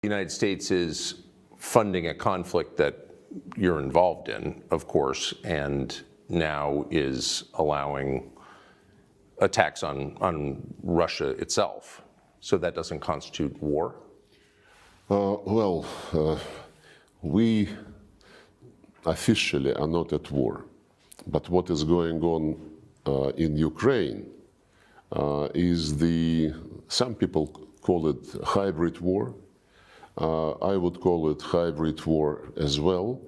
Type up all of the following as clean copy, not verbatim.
The United States is funding a conflict that you're involved in, of course, and now is allowing attacks on Russia itself. So that doesn't constitute war? We officially are not at war. But what is going on in Ukraine is some people call it hybrid war. I would call it hybrid war as well.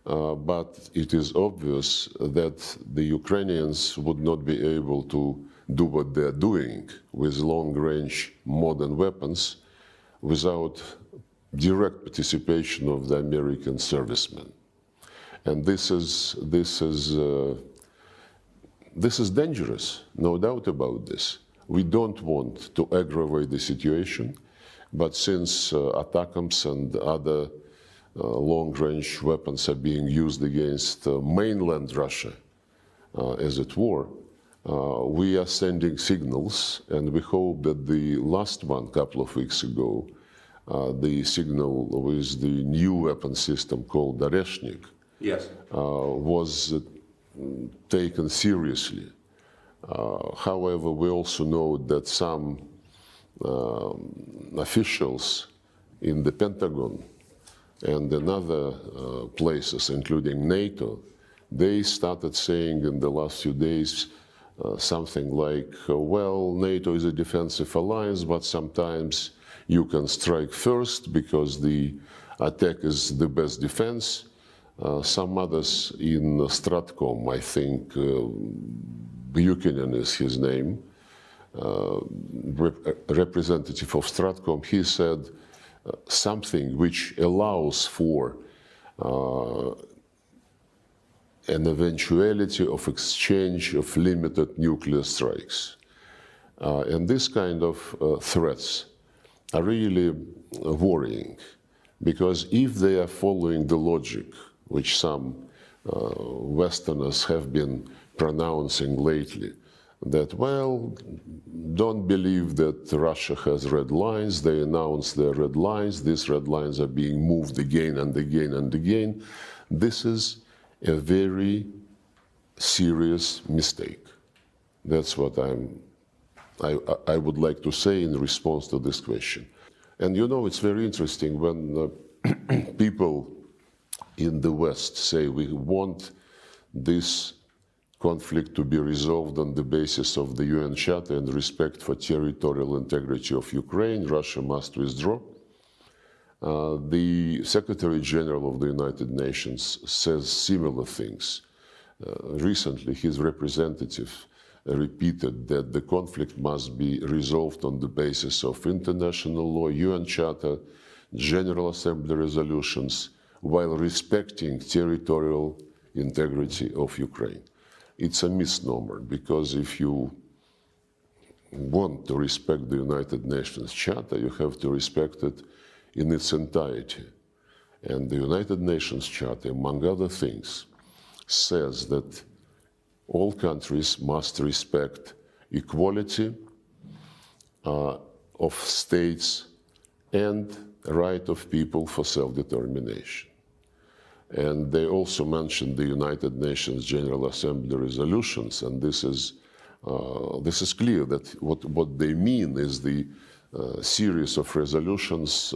But it is obvious that the Ukrainians would not be able to do what they're doing with long-range modern weapons without direct participation of the American servicemen. And this is dangerous, no doubt about this. We don't want to aggravate the situation, but since ATACMS and other long-range weapons are being used against mainland Russia, as it were, we are sending signals, and we hope that the last one, a couple of weeks ago, the signal with the new weapon system called Oreshnik, yes, was taken seriously. However, we also know that some officials in the Pentagon and in other places, including NATO, they started saying in the last few days something like, well, NATO is a defensive alliance, but sometimes you can strike first because the attack is the best defense. Some others in Stratcom, I think Buchanan is his name, representative of Stratcom, he said something which allows for an eventuality of exchange of limited nuclear strikes. And this kind of threats are really worrying, because if they are following the logic which some Westerners have been pronouncing lately, that, well, don't believe that Russia has red lines, they announce their red lines, these red lines are being moved again and again and again, this is a very serious mistake. That's what I would like to say in response to this question. And you know, it's very interesting when people in the West say we want this conflict to be resolved on the basis of the UN Charter and respect for territorial integrity of Ukraine, Russia must withdraw. The Secretary General of the United Nations says similar things. Recently, his representative repeated that the conflict must be resolved on the basis of international law, UN Charter, General Assembly resolutions, while respecting territorial integrity of Ukraine. It's a misnomer, because if you want to respect the United Nations Charter, you have to respect it in its entirety. And the United Nations Charter, among other things, says that all countries must respect equality of states and right of people for self-determination. And they also mentioned the United Nations General Assembly resolutions, and this is clear that what they mean is the series of resolutions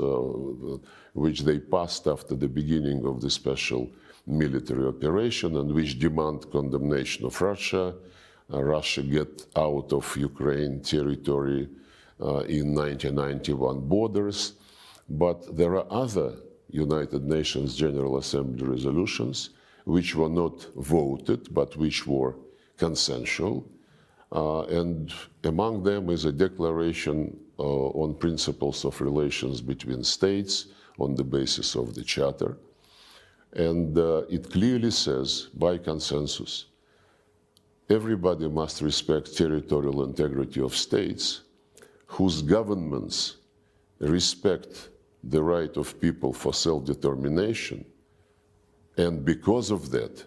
which they passed after the beginning of the special military operation, and which demand condemnation of Russia, Russia get out of Ukraine territory in 1991 borders. But there are other United Nations General Assembly resolutions which were not voted, but which were consensual. And among them is a declaration on principles of relations between states on the basis of the Charter. And it clearly says, by consensus, everybody must respect territorial integrity of states whose governments respect the right of people for self-determination, and because of that,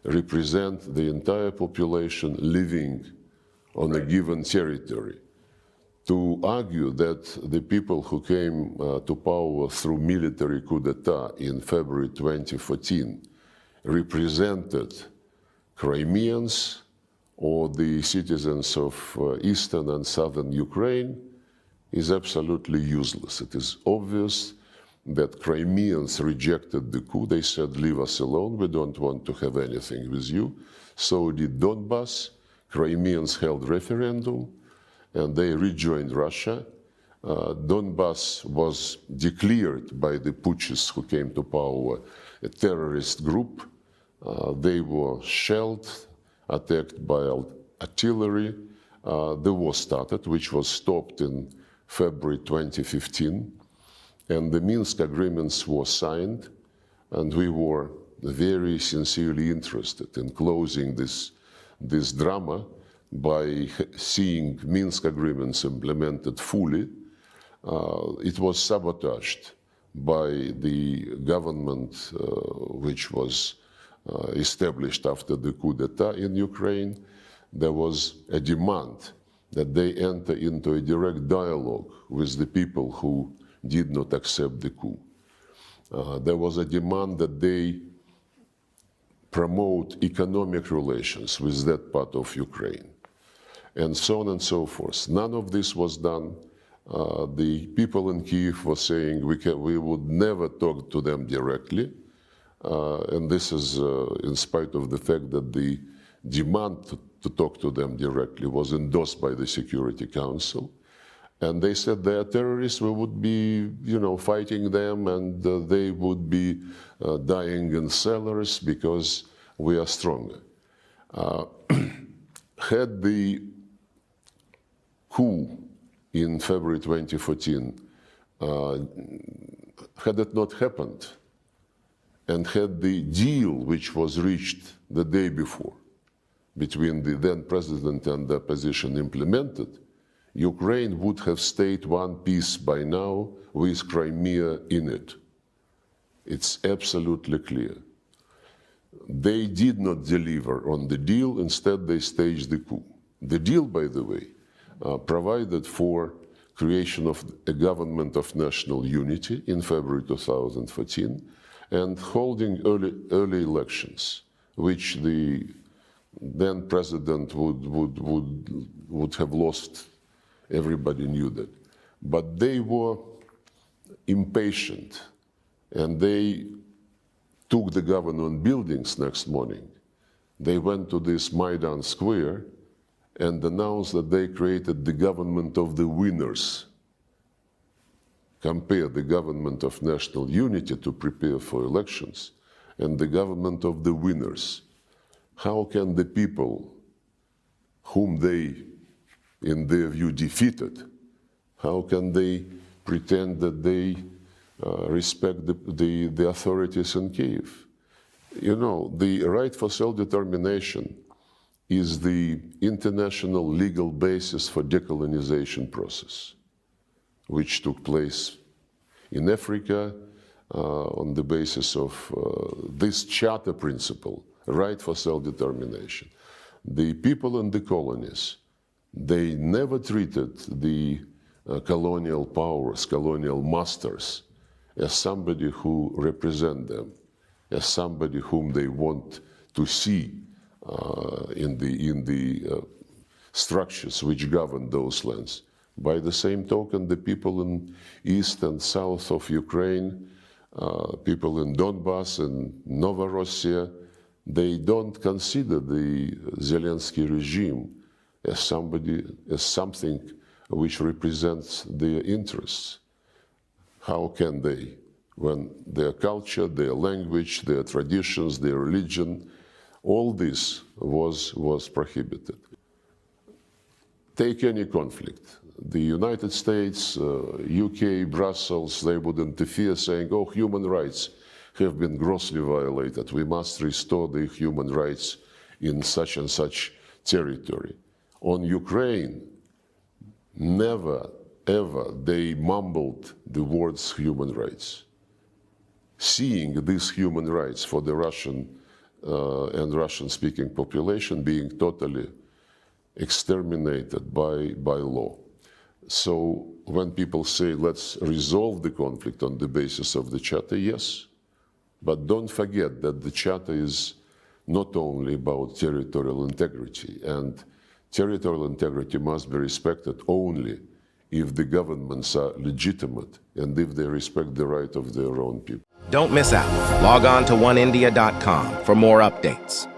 represent the entire population living on a given territory. to argue that the people who came to power through military coup d'etat in February 2014 represented Crimeans or the citizens of eastern and southern Ukraine is absolutely useless. It is obvious that Crimeans rejected the coup. They said, leave us alone, we don't want to have anything with you. So did Donbass. Crimeans held referendum, and they rejoined Russia. Donbass was declared by the putschists who came to power a terrorist group. They were shelled, attacked by artillery. The war started, which was stopped in February 2015, and the Minsk agreements were signed, and we were very sincerely interested in closing this drama by seeing Minsk agreements implemented fully. It was sabotaged by the government which was established after the coup d'etat in Ukraine. There was a demand that they enter into a direct dialogue with the people who did not accept the coup. There was a demand that they promote economic relations with that part of Ukraine, and so on and so forth. None of this was done. The people in Kyiv were saying we would never talk to them directly, and this is in spite of the fact that the demand to talk to them directly was endorsed by the Security Council. And they said they are terrorists, we would be, fighting them, and they would be dying in cellars because we are stronger. Had the coup in February 2014, had it not happened, and had the deal which was reached the day before between the then president and the opposition implemented, Ukraine would have stayed one piece by now with Crimea in it. It's absolutely clear. They did not deliver on the deal, instead they staged the coup. The deal, by the way, provided for creation of a government of national unity in February 2014 and holding early elections, which the then president would have lost. Everybody knew that. But they were impatient, and they took the government buildings next morning. They went to this Maidan Square and announced that they created the government of the winners. Compare the government of national unity to prepare for elections and the government of the winners. How can the people whom they, in their view, defeated, how can they pretend that they respect the authorities in Kyiv? The right for self-determination is the international legal basis for decolonization process, which took place in Africa on the basis of this charter principle, right for self-determination. The people in the colonies, they never treated the colonial powers, colonial masters, as somebody who represent them, as somebody whom they want to see in the structures which govern those lands. By the same token, the people in east and south of Ukraine, people in Donbass and Novorossiya, they don't consider the Zelensky regime as something which represents their interests. How can they, when their culture, their language, their traditions, their religion, all this was prohibited? Take any conflict. The United States, UK, Brussels, they would interfere saying, oh, human rights have been grossly violated. We must restore the human rights in such and such territory. On Ukraine, never, ever they mumbled the words human rights. Seeing these human rights for the Russian and Russian-speaking population being totally exterminated by law. So when people say, let's resolve the conflict on the basis of the Charter, yes, but don't forget that the Charter is not only about territorial integrity, and territorial integrity must be respected only if the governments are legitimate and if they respect the right of their own people. Don't miss out. Log on to oneindia.com for more updates.